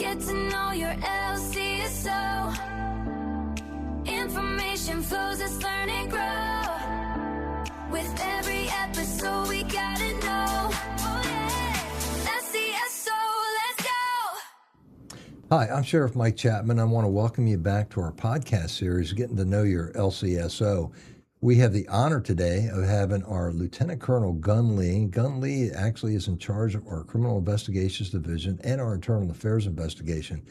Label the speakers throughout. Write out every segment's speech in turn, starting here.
Speaker 1: Get to know your LCSO. Information flows as learn and grow. With every episode we gotta know. Oh yeah, LCSO, let's go.
Speaker 2: Hi, I'm Sheriff Mike Chapman. I want to welcome you back to our podcast series, Getting to Know Your LCSO. We have the honor today of having our Lieutenant Colonel Gun Lee. Gun Lee actually is in charge of our Criminal Investigations Division and our Internal Affairs Investigation.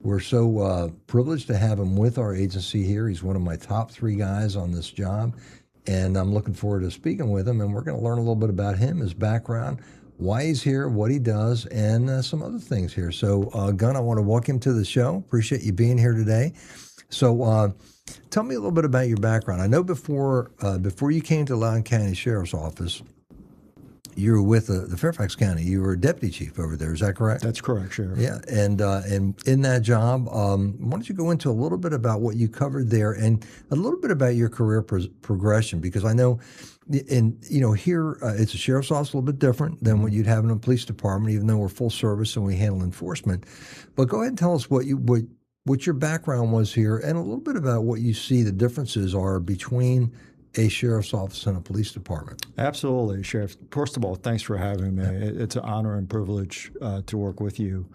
Speaker 2: We're so privileged to have him with our agency here. He's one of my top 3 guys on this job, and I'm looking forward to speaking with him, and we're going to learn a little bit about him, his background, why he's here, what he does, and some other things here. So, Gun, I want to welcome you to the show. Appreciate you being here today. So, tell me a little bit about your background. I know before you came to Loudoun County Sheriff's Office, you were with the Fairfax County. You were a deputy chief over there. Is that correct?
Speaker 3: That's correct, Sheriff.
Speaker 2: Yeah, and in that job, why don't you go into a little bit about what you covered there and a little bit about your career progression? Because I know, here it's a sheriff's office, a little bit different than what you'd have in a police department, even though we're full service and we handle enforcement. But go ahead and tell us what your background was here, and a little bit about what you see the differences are between a sheriff's office and a police department.
Speaker 3: Absolutely, Sheriff. First of all, thanks for having me. It's an honor and privilege to work with you.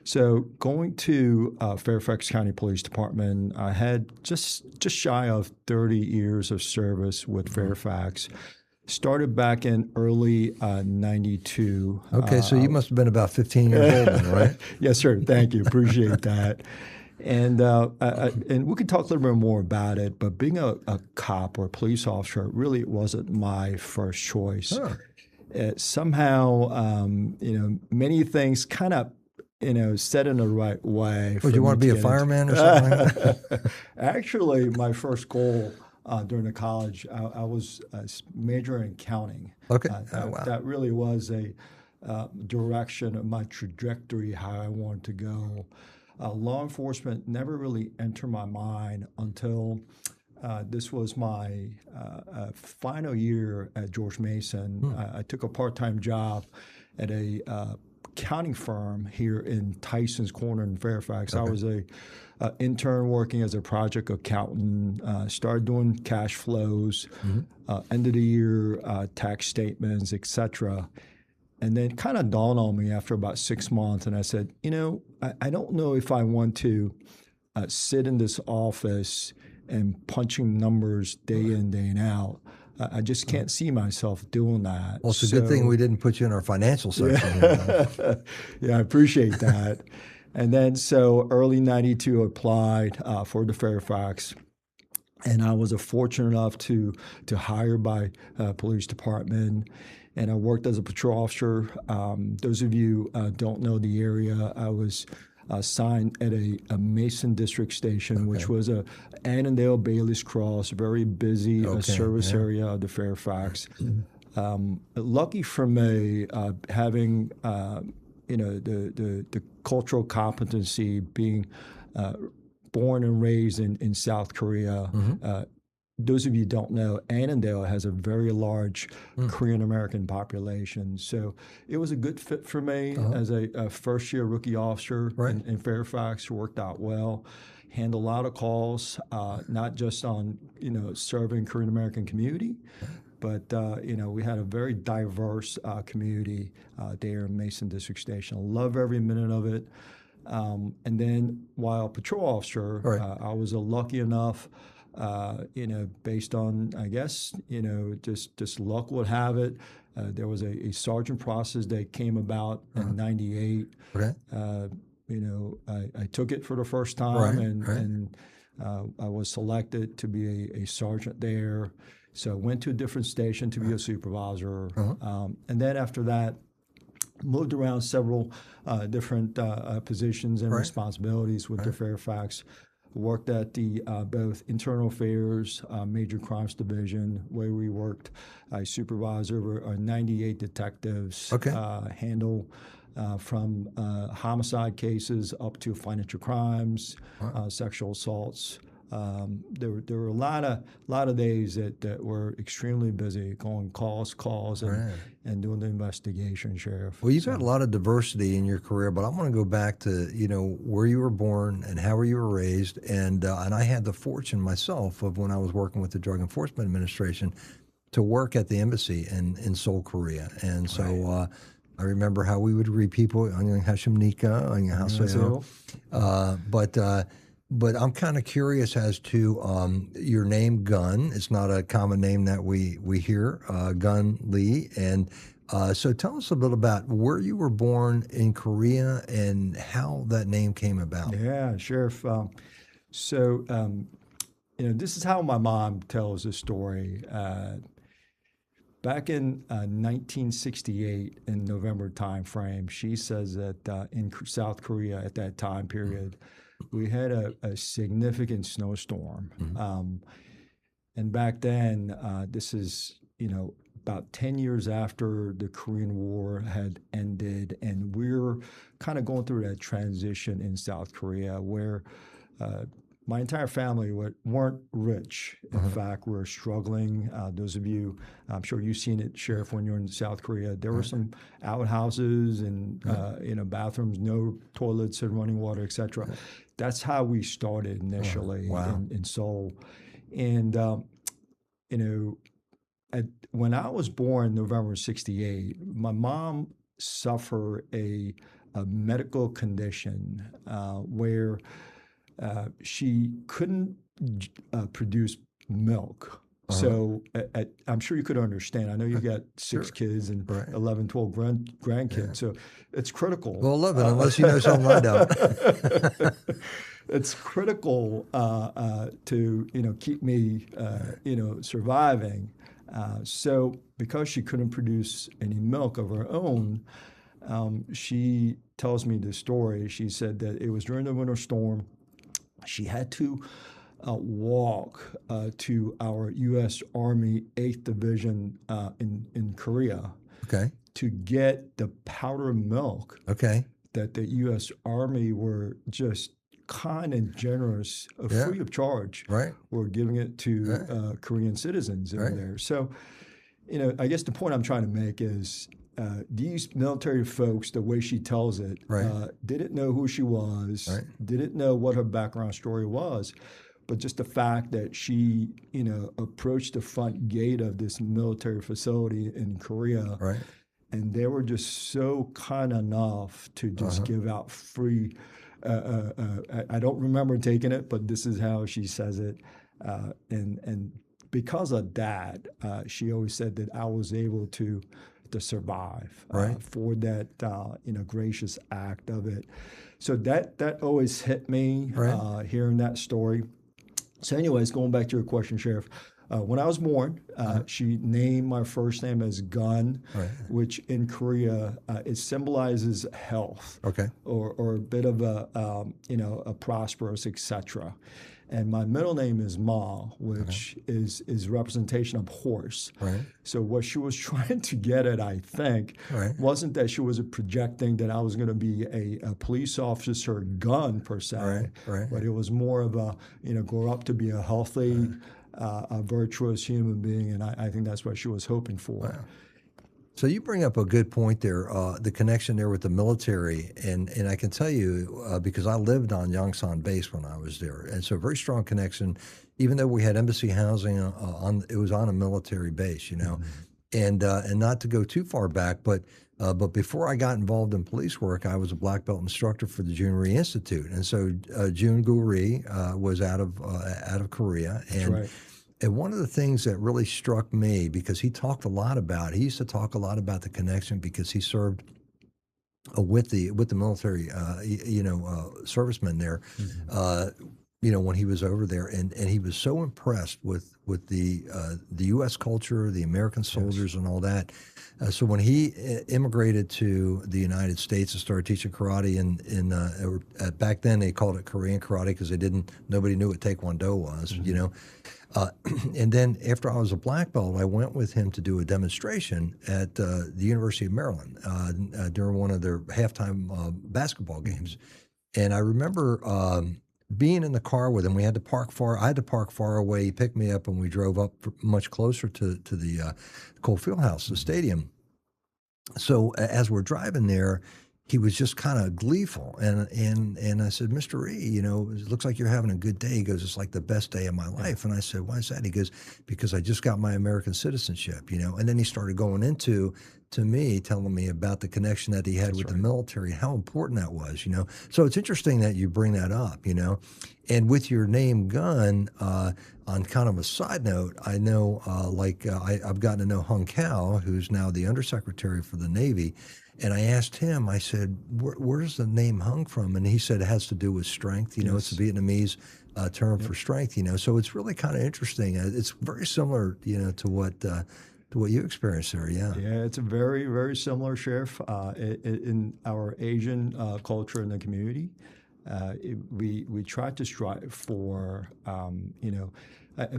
Speaker 3: So going to Fairfax County Police Department, I had just shy of 30 years of service with Fairfax. Started back in early 92.
Speaker 2: Okay, so you must have been about 15 years old then, right?
Speaker 3: Yes, sir. Thank you. Appreciate that. And we can talk a little bit more about it, but being a cop or a police officer really wasn't my first choice.
Speaker 2: Sure.
Speaker 3: Somehow, many things kind of, set in the right way.
Speaker 2: Would you want to be a fireman or something like that?
Speaker 3: Actually, my first goal during the college, I was majoring in accounting.
Speaker 2: Okay.
Speaker 3: Wow. That really was a direction of my trajectory, how I wanted to go. Law enforcement never really entered my mind until this was my final year at George Mason. I took a part-time job at a accounting firm here in Tyson's Corner in Fairfax. Okay. I was a intern working as a project accountant, started doing cash flows, end of the year tax statements, etc. And then it kind of dawned on me after about 6 months, and I said, I don't know if I want to sit in this office and punching numbers day in, day out. I just can't see myself doing that.
Speaker 2: Well, it's a good thing we didn't put you in our financial section.
Speaker 3: Yeah, I appreciate that. And then so early 92 applied for the Fairfax. And I was fortunate enough to hire by police department. And I worked as a patrol officer. Those of you don't know the area, I was assigned at a Mason District Station, which was a Annandale Bailey's Cross, very busy service area of the Fairfax. Lucky for me, having the cultural competency, being born and raised in South Korea. Those of you who don't know, Annandale has a very large Korean American population. So it was a good fit for me as a first-year rookie officer in Fairfax. Worked out well. Handled a lot of calls, not just on serving Korean American community, but we had a very diverse community there in Mason District Station. I love every minute of it. And then while patrol officer, I was lucky enough. Based on, I guess, just luck would have it. There was a sergeant process that came about in '98. Okay. I took it for the first time, and I was selected to be a sergeant there. So I went to a different station to be a supervisor. And then after that, moved around several different positions and responsibilities with the Fairfax. Worked at the both Internal Affairs, Major Crimes Division, where we worked. I supervised over 98 detectives, handle from homicide cases up to financial crimes, sexual assaults, There were a lot of days that were extremely busy, going calls, and doing the investigation, Sheriff.
Speaker 2: Well, you've had a lot of diversity in your career, but I want to go back to where you were born and how you were raised, and I had the fortune myself of when I was working with the Drug Enforcement Administration to work at the embassy in Seoul, Korea, and so. I remember how we would greet people, 안녕하십니까, 안녕하세요. But I'm kind of curious as to your name, Gun. It's not a common name that we hear, Gun Lee. And so tell us a bit about where you were born in Korea and how that name came about.
Speaker 3: Yeah, Sheriff. This is how my mom tells the story. Back in 1968, in November timeframe, she says that in South Korea at that time period, we had a significant snowstorm. And back then, this is, about 10 years after the Korean War had ended, and we're kind of going through that transition in South Korea where my entire family weren't rich. In fact, we're struggling. Those of you, I'm sure you've seen it, Sheriff, when you're in South Korea. There were some outhouses and bathrooms, no toilets and running water, etc. That's how we started initially in Seoul. And when I was born, November '68, my mom suffered a medical condition where she couldn't produce milk. So I'm sure you could understand. I know you got 6 kids and 11, 12 grandkids. So it's critical.
Speaker 2: Well, 11, unless you know something I don't.
Speaker 3: It's critical to keep me surviving. So because she couldn't produce any milk of her own, she tells me this story. She said that it was during the winter storm. She had to walk to our U.S. Army 8th Division in Korea to get the powdered milk that the U.S. Army were just kind and generous, free of charge. Were giving it to Korean citizens over there. So, I guess the point I'm trying to make is these military folks, the way she tells it, didn't know who she was, didn't know what her background story was, but just the fact that she, approached the front gate of this military facility in Korea, and they were just so kind enough to just give out free. I don't remember taking it, but this is how she says it, and because of that, she always said that I was able to survive for that gracious act of it. So that always hit me hearing that story. So anyways, going back to your question, Sheriff, when I was born, she named my first name as Gun, which in Korea it symbolizes health or a bit of a prosperous, etc. And my middle name is Ma, which is representation of horse. So what she was trying to get at, I think, wasn't that she was projecting that I was going to be a police officer gun per se, but it was more of a, grow up to be a healthy, a virtuous human being. And I think that's what she was hoping for.
Speaker 2: So you bring up a good point there, the connection there with the military, and I can tell you because I lived on Yongsan base when I was there, and so a very strong connection. Even though we had embassy housing it was on a military base, and not to go too far back, but before I got involved in police work, I was a black belt instructor for the Jun Rhee Institute, and so Jun Rhee was out of Korea, and. And one of the things that really struck me, because he used to talk a lot about the connection because he served with the military, servicemen there, when he was over there, and he was so impressed with the U.S. culture, the American soldiers, and all that. So when he immigrated to the United States and started teaching karate, back then they called it Korean karate because nobody knew what Taekwondo was, and then after I was a black belt, I went with him to do a demonstration at the University of Maryland during one of their halftime basketball games. And I remember being in the car with him, we had to park far. I had to park far away. He picked me up, and we drove up much closer to the Cole Fieldhouse, the stadium. So as we're driving there, he was just kind of gleeful, and I said, "Mr. E, you know, it looks like you're having a good day." He goes, "It's like the best day of my life." And I said, "Why is that?" He goes, "Because I just got my American citizenship, you know." And then he started going into to me, telling me about the connection that he had with the military, how important that was, you know. So it's interesting that you bring that up, you know. And with your name Gunn, on kind of a side note, I know, I've gotten to know Hung Kao, who's now the Undersecretary for the Navy. And I asked him, I said, where's the name Hung from? And he said it has to do with strength. You know, it's a Vietnamese term for strength, you know. So it's really kind of interesting. It's very similar, you know, to what you experienced there, yeah.
Speaker 3: Yeah, it's a very, very similar, Sheriff, in our Asian culture in the community. We try to strive for, you know,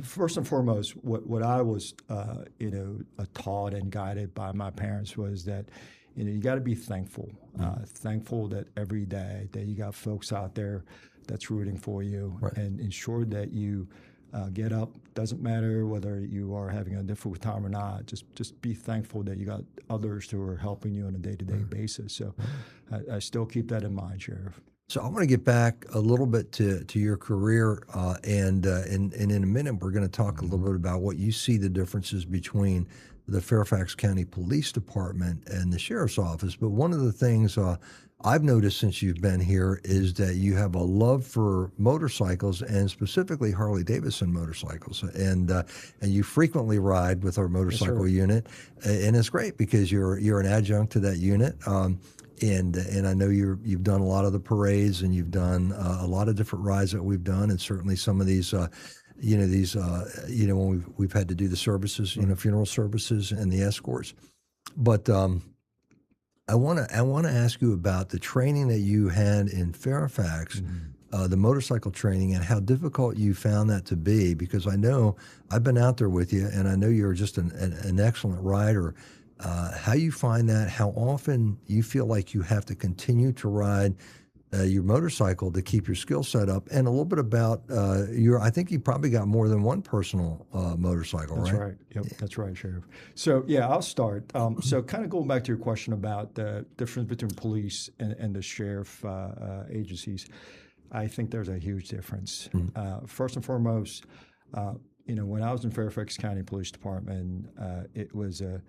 Speaker 3: first and foremost, what I was, you know, taught and guided by my parents was that, you know, you got to be thankful, thankful that every day that you got folks out there that's rooting for you, and ensure that you get up. Doesn't matter whether you are having a difficult time or not. Just be thankful that you got others who are helping you on a day-to-day basis. So I still keep that in mind, Sheriff.
Speaker 2: So I want to get back a little bit to your career, and in a minute we're going to talk a little bit about what you see the differences between the Fairfax County Police Department and the Sheriff's Office. But one of the things I've noticed since you've been here is that you have a love for motorcycles, and specifically Harley-Davidson motorcycles, and you frequently ride with our motorcycle unit, and it's great because you're an adjunct to that unit. And I know you've done a lot of the parades, and you've done a lot of different rides that we've done, and certainly some of these, when we've had to do the services, you know, funeral services and the escorts. But I want to ask you about the training that you had in Fairfax, the motorcycle training, and how difficult you found that to be. Because I know I've been out there with you, and I know you're just an excellent rider. How you find that, how often you feel like you have to continue to ride your motorcycle to keep your skill set up, and a little bit about I think you probably got more than one personal motorcycle, right?
Speaker 3: That's right. Yep, that's right, Sheriff. So yeah, I'll start. So kind of going back to your question about the difference between police and the sheriff agencies, I think there's a huge difference. First and foremost, you know, when I was in Fairfax County Police Department, it was a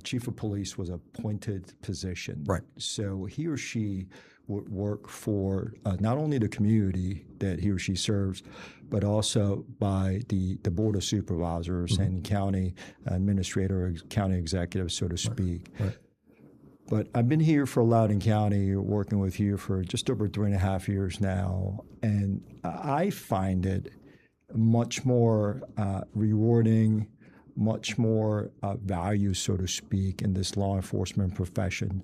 Speaker 3: chief of police was a appointed position.
Speaker 2: Right.
Speaker 3: So he or she would work for not only the community that he or she serves, but also by the Board of Supervisors and county administrator, or county executive, so to speak.
Speaker 2: Right.
Speaker 3: But I've been here for Loudoun County, working with you for just over 3.5 years now, and I find it much more rewarding, much more value, so to speak, in this law enforcement profession.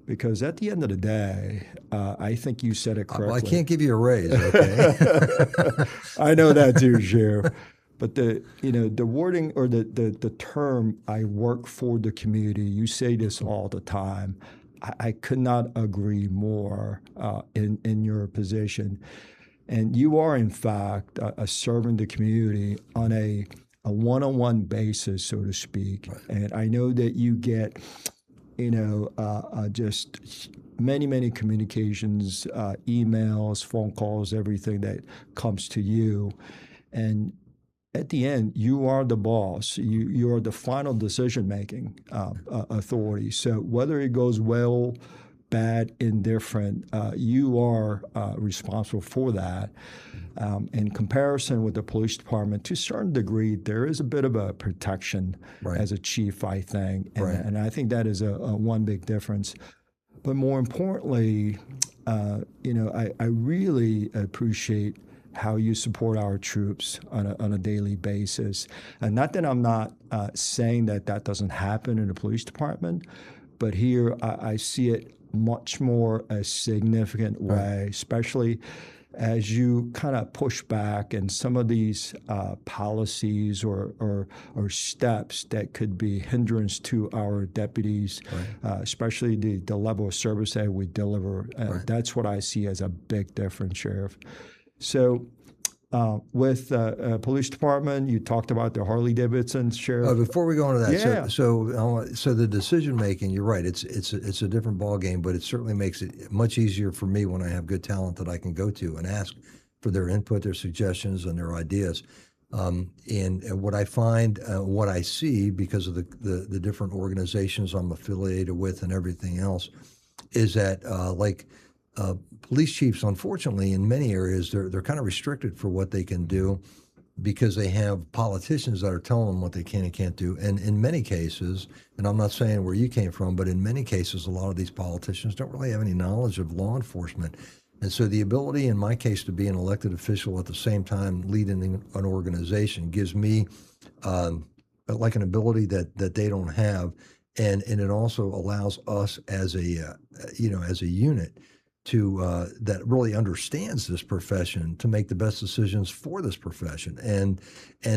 Speaker 3: Because at the end of the day, I think you said it correctly.
Speaker 2: Well, I can't give you a raise, okay?
Speaker 3: I know that too, Sheriff. But the wording or the term, I work for the community, you say this all the time. I could not agree more in your position. And you are, in fact, serving the community on a one-on-one basis, so to speak. Right. And I know that you get, just many communications, emails, phone calls, everything that comes to you. And at the end, you are the boss. You are the final decision-making authority. So whether it goes well, bad, indifferent, you are responsible for that. In comparison with the police department, to a certain degree, there is a bit of a protection as a chief, I think, and I think that is a one big difference. But more importantly, I really appreciate how you support our troops on a daily basis. And not that I'm not saying that doesn't happen in the police department, but here I see it much more a significant way, especially as you kind of push back and some of these policies or steps that could be hindrance to our deputies, especially the level of service that we deliver. That's what I see as a big difference, Sheriff. So with police department, you talked about the Harley Davidson, Sheriff.
Speaker 2: Before we go into that,
Speaker 3: Yeah.
Speaker 2: so the decision making, you're right. It's a different ball game, but it certainly makes it much easier for me when I have good talent that I can go to and ask for their input, their suggestions, and their ideas. And what I find, what I see, because of the different organizations I'm affiliated with and everything else, is that police chiefs, unfortunately, in many areas, they're kind of restricted for what they can do because they have politicians that are telling them what they can and can't do. And in many cases, and I'm not saying where you came from, but in many cases, a lot of these politicians don't really have any knowledge of law enforcement. And so the ability, in my case, to be an elected official at the same time leading an organization gives me like an ability that they don't have. And it also allows us as a unit to that really understands this profession to make the best decisions for this profession and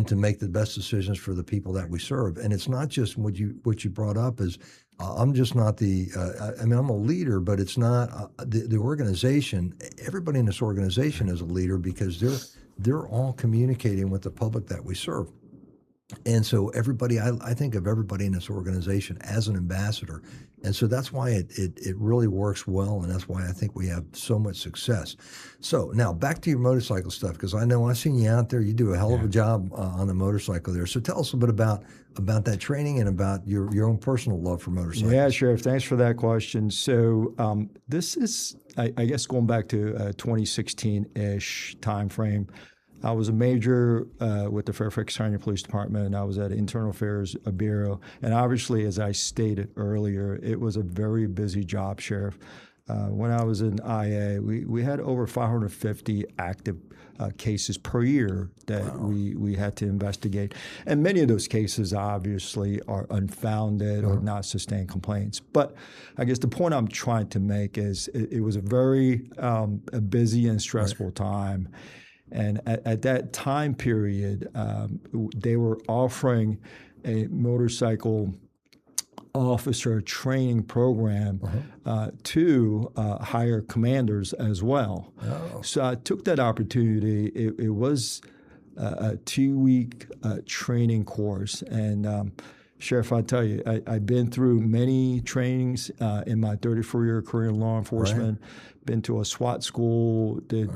Speaker 2: to make the best decisions for the people that we serve. And it's not just what you brought up is I'm just not I'm a leader, but it's not the organization. Everybody in this organization is a leader because they're all communicating with the public that we serve. And so everybody, I think of everybody in this organization as an ambassador. And so that's why it really works well, and that's why I think we have so much success. So now back to your motorcycle stuff, because I know I've seen you out there. You do a hell of a job on the motorcycle there. So tell us a bit about that training and about your own personal love for motorcycles.
Speaker 3: Yeah, Sheriff, thanks for that question. So this is, I guess, going back to 2016-ish timeframe. I was a major with the Fairfax County Police Department. I was at Internal Affairs Bureau. And obviously, as I stated earlier, it was a very busy job, Sheriff. When I was in IA, we had over 550 active cases per year that we had to investigate. And many of those cases, obviously, are unfounded or not sustained complaints. But I guess the point I'm trying to make is it was a very a busy and stressful time. And at that time period, they were offering a motorcycle officer training program to hire commanders as well. Oh. So I took that opportunity. It was a 2-week training course. And Sheriff, I tell you, I've been through many trainings in my 34-year career in law enforcement, been to a SWAT school, did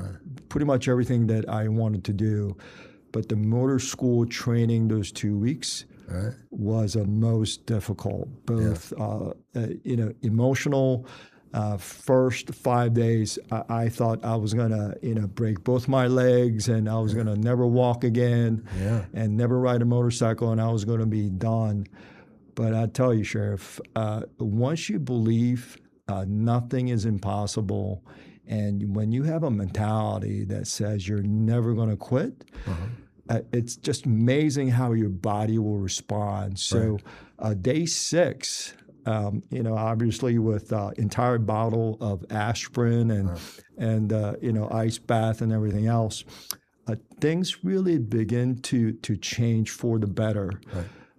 Speaker 3: pretty much everything that I wanted to do. But the motor school training those 2 weeks was the most difficult, both emotional. First 5 days, I thought I was going to break both my legs and I was going to never walk again and never ride a motorcycle and I was going to be done. But I tell you, Sheriff, once you believe nothing is impossible, and when you have a mentality that says you're never going to quit, it's just amazing how your body will respond. So day 6, obviously with entire bottle of aspirin and ice bath and everything else, things really begin to change for the better.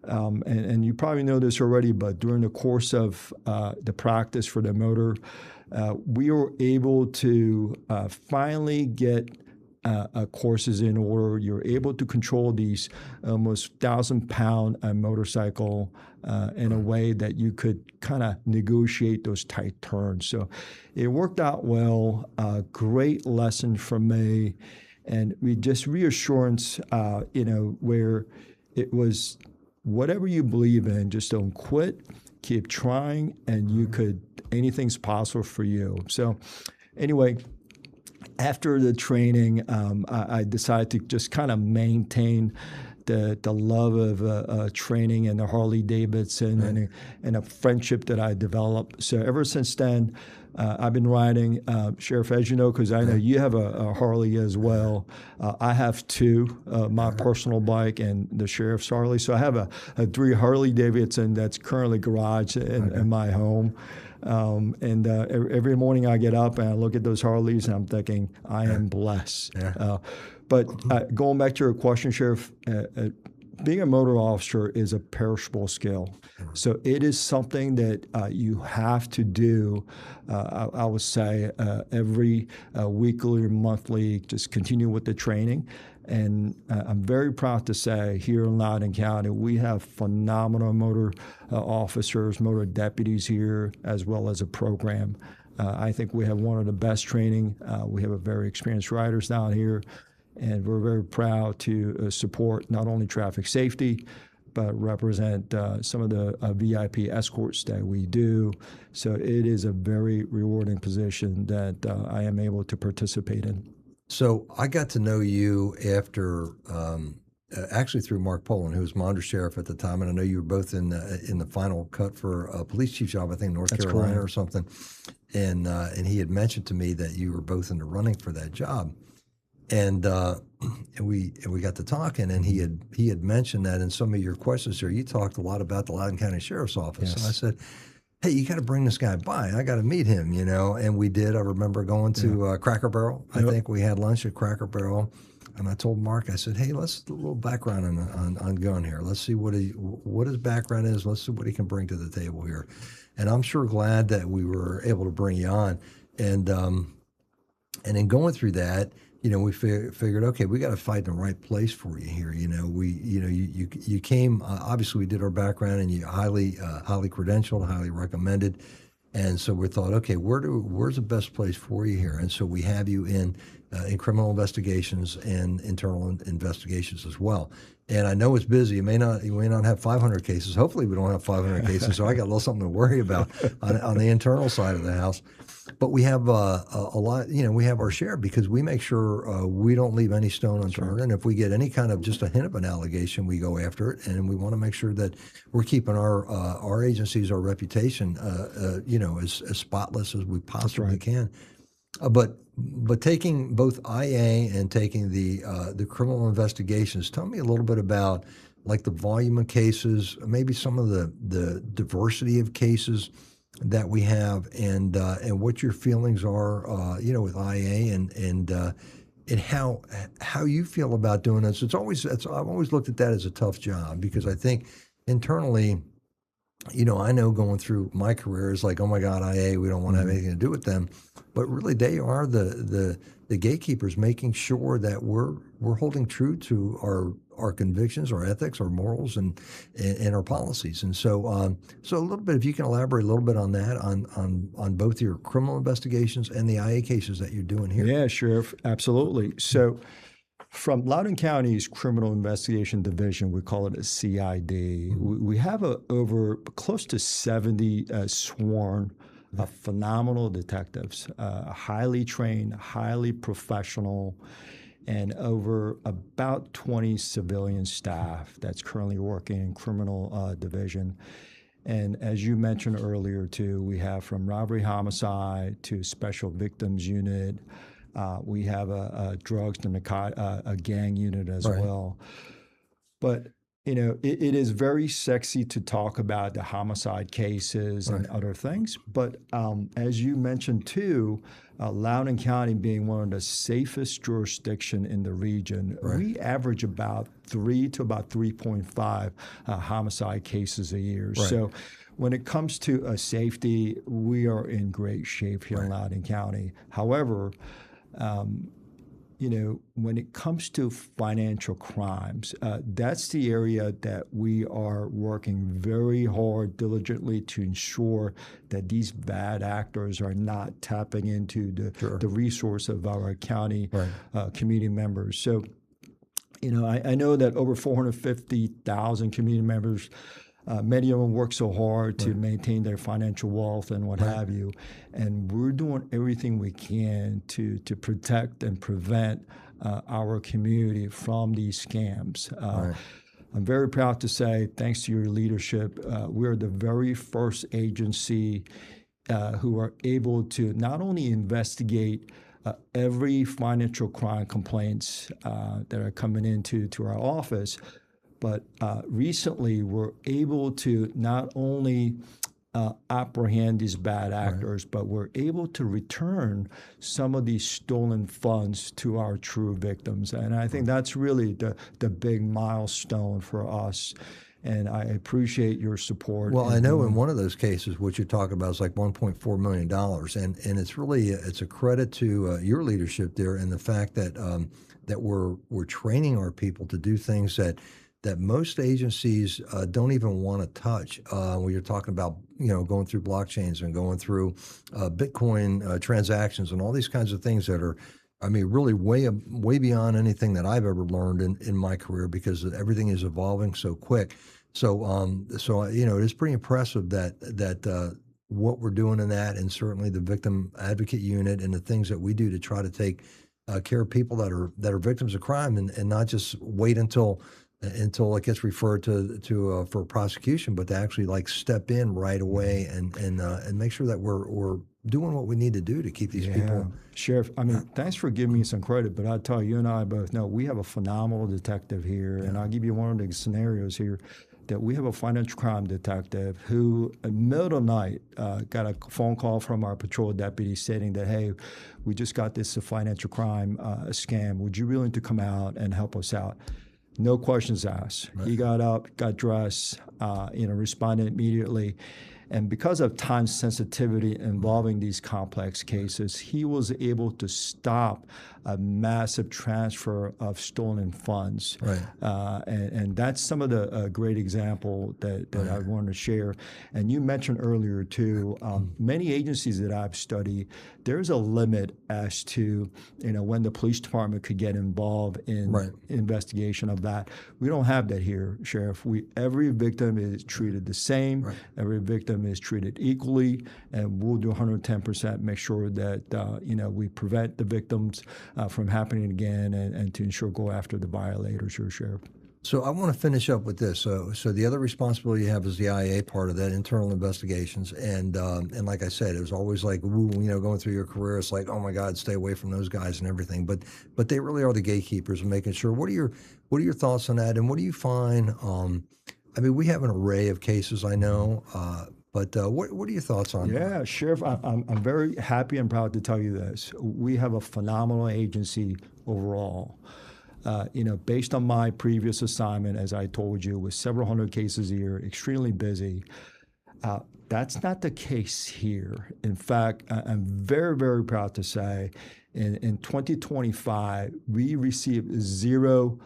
Speaker 3: And you probably know this already, but during the course of the practice for the motor, we were able to finally get courses in order. You're able to control these almost 1,000-pound motorcycle in a way that you could kind of negotiate those tight turns. So it worked out well. Great lesson for me, and we just reassurance, where it was whatever you believe in, just don't quit, keep trying, and anything's possible for you. So anyway, after the training, I decided to just kind of maintain the love of training and the Harley Davidson and a friendship that I developed. So ever since then, I've been riding, Sheriff, as you know, because I know you have a Harley as well. I have 2, my personal bike and the Sheriff's Harley. So I have a 3 Harley Davidson that's currently garaged in my home. And every morning I get up and I look at those Harleys and I'm thinking, I am blessed. But going back to your question, Sheriff, being a motor officer is a perishable skill. So it is something that you have to do, I would say, every weekly or monthly, just continue with the training. And I'm very proud to say here in Loudoun County, we have phenomenal motor officers, motor deputies here, as well as a program. I think we have one of the best training. We have a very experienced riders down here, and we're very proud to support not only traffic safety, but represent some of the VIP escorts that we do. So it is a very rewarding position that I am able to participate in.
Speaker 2: So I got to know you after, actually through Mark Poland, who was my under sheriff at the time, and I know you were both in the final cut for a police chief job, I think North Carolina or something. And he had mentioned to me that you were both in the running for that job, and we got to talking, and he had mentioned that in some of your questions here, you talked a lot about the Loudoun County Sheriff's Office, and I said, hey, you got to bring this guy by. I got to meet him, and we did. I remember going to Cracker Barrel. I think we had lunch at Cracker Barrel, and I told Mark, I said, hey, let's do a little background on Gunn here. Let's see what his background is. Let's see what he can bring to the table here. And I'm sure glad that we were able to bring you on. And in going through that, we figured, okay, we got to fight in the right place for you here. You came. Obviously, we did our background, and you highly credentialed, highly recommended, and so we thought, okay, where's the best place for you here? And so we have you in criminal investigations and internal investigations as well. And I know it's busy. You may not have 500 cases. Hopefully, we don't have 500 cases. So I got a little something to worry about on the internal side of the house. But we have a lot. We have our share because we make sure we don't leave any stone unturned. And if we get any kind of just a hint of an allegation, we go after it. And we want to make sure that we're keeping our agencies, our reputation, as spotless as we possibly can. But taking both IA and taking the criminal investigations, tell me a little bit about like the volume of cases, maybe some of the diversity of cases that we have, and what your feelings are, with IA and how you feel about doing this. I've always looked at that as a tough job because I think internally, I know going through my career is like, oh my God, IA, we don't want to have anything to do with them. But really, they are the gatekeepers, making sure that we're holding true to our convictions, our ethics, our morals, and our policies. And so a little bit, if you can elaborate a little bit on that, on both your criminal investigations and the IA cases that you're doing here.
Speaker 3: Yeah, Sheriff, absolutely. So from Loudoun County's Criminal Investigation Division, we call it a CID. We have over close to 70 sworn phenomenal detectives, highly trained, highly professional, and over about 20 civilian staff that's currently working in criminal division. And as you mentioned earlier, too, we have from robbery homicide to special victims unit. We have a drugs and a gang unit as well. But it is very sexy to talk about the homicide cases and other things. But as you mentioned too, Loudoun County being one of the safest jurisdiction in the region, we average about 3 to about 3.5 homicide cases a year. So when it comes to safety, we are in great shape here in Loudoun County. However, when it comes to financial crimes, that's the area that we are working very hard, diligently to ensure that these bad actors are not tapping into the resource of our county community members. So, I know that over 450,000 community members, many of them work so hard to maintain their financial wealth and what have you. And we're doing everything we can to protect and prevent our community from these scams. I'm very proud to say, thanks to your leadership, we're the very first agency who are able to not only investigate every financial crime complaints that are coming into our office, but recently we're able to not only apprehend these bad actors, but we're able to return some of these stolen funds to our true victims. And I think that's really the big milestone for us. And I appreciate your support.
Speaker 2: Well, I know in one of those cases, what you're talking about is like $1.4 million. And it's really, it's a credit to your leadership there and the fact that that we're training our people to do things that most agencies don't even want to touch. When you're talking about, going through blockchains and going through Bitcoin transactions and all these kinds of things that are, I mean, really way beyond anything that I've ever learned in my career because everything is evolving so quick. So it is pretty impressive that what we're doing in that, and certainly the victim advocate unit and the things that we do to try to take care of people that are victims of crime and not just wait until it gets referred to for prosecution, but to actually like step in right away and make sure that we're doing what we need to do to keep these people.
Speaker 3: Sheriff, I mean, thanks for giving me some credit, but I tell you and I both know we have a phenomenal detective here, and I'll give you one of the scenarios here that we have a financial crime detective who, in the middle of the night, got a phone call from our patrol deputy stating that, hey, we just got this financial crime scam. Would you be willing to come out and help us out? No questions asked. Right. He got up, got dressed, responded immediately. And because of time sensitivity involving these complex cases, he was able to stop a massive transfer of stolen funds.
Speaker 2: Right.
Speaker 3: And that's some of the great example that I wanted to share. And you mentioned earlier, too, many agencies that I've studied, there's a limit as to, when the police department could get involved in investigation of that. We don't have that here, Sheriff. Every victim is treated the same. Right. Every victim is treated equally, and we'll do 110% make sure that we prevent the victims from happening again and to ensure go after the violators, your Sheriff.
Speaker 2: So I want to finish up with this. So the other responsibility you have is the IA part of that, internal investigations, and like I said, it was always like, going through your career, it's like, oh my God, stay away from those guys and everything. But they really are the gatekeepers and making sure. What are your thoughts on that, and what do you find? I mean, we have an array of cases, I know. But what are your thoughts on that?
Speaker 3: Yeah, Sheriff, I'm very happy and proud to tell you this. We have a phenomenal agency overall. Based on my previous assignment, as I told you, with several hundred cases a year, extremely busy. That's not the case here. In fact, I'm very, very proud to say in 2025, we received zero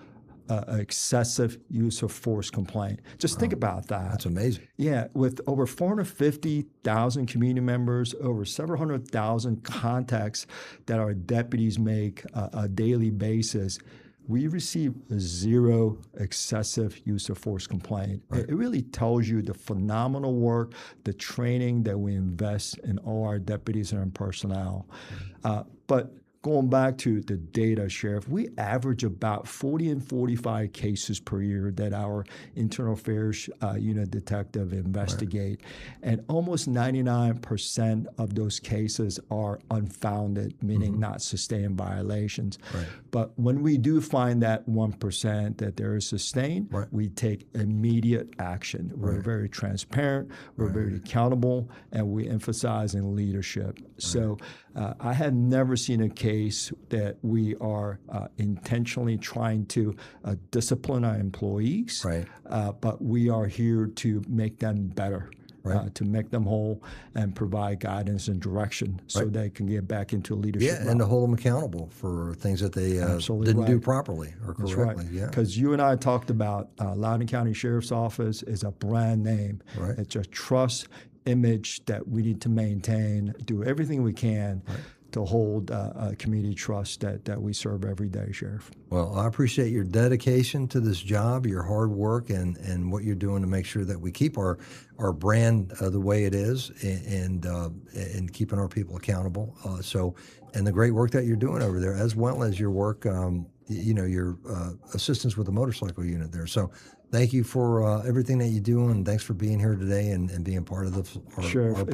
Speaker 3: excessive use of force complaint. Just think about that.
Speaker 2: That's amazing.
Speaker 3: Yeah, with over 450,000 community members, over several hundred thousand contacts that our deputies make a daily basis, we receive zero excessive use of force complaint. Right. It really tells you the phenomenal work, the training that we invest in all our deputies and our personnel. But going back to the data, Sheriff, we average about 40 and 45 cases per year that our internal affairs unit detective investigate. Right. And almost 99% of those cases are unfounded, meaning not sustained violations. Right. But when we do find that 1% that there is sustained, we take immediate action. We're very transparent, we're very accountable, and we emphasize in leadership. So I have never seen a case that we are intentionally trying to discipline our employees, but we are here to make them better, to make them whole and provide guidance and direction so they can get back into leadership.
Speaker 2: Yeah, and to hold them accountable for things that they didn't do properly or correctly.
Speaker 3: That's right. Because you and I talked about Loudoun County Sheriff's Office is a brand name. Right. It's a trust image that we need to maintain, do everything we can to hold community trust that we serve every day, Sheriff.
Speaker 2: Well, I appreciate your dedication to this job, your hard work, and what you're doing to make sure that we keep our brand the way it is, and keeping our people accountable. And the great work that you're doing over there, as well as your work, your assistance with the motorcycle unit there. So thank you for everything that you do, and thanks for being here today and being part of our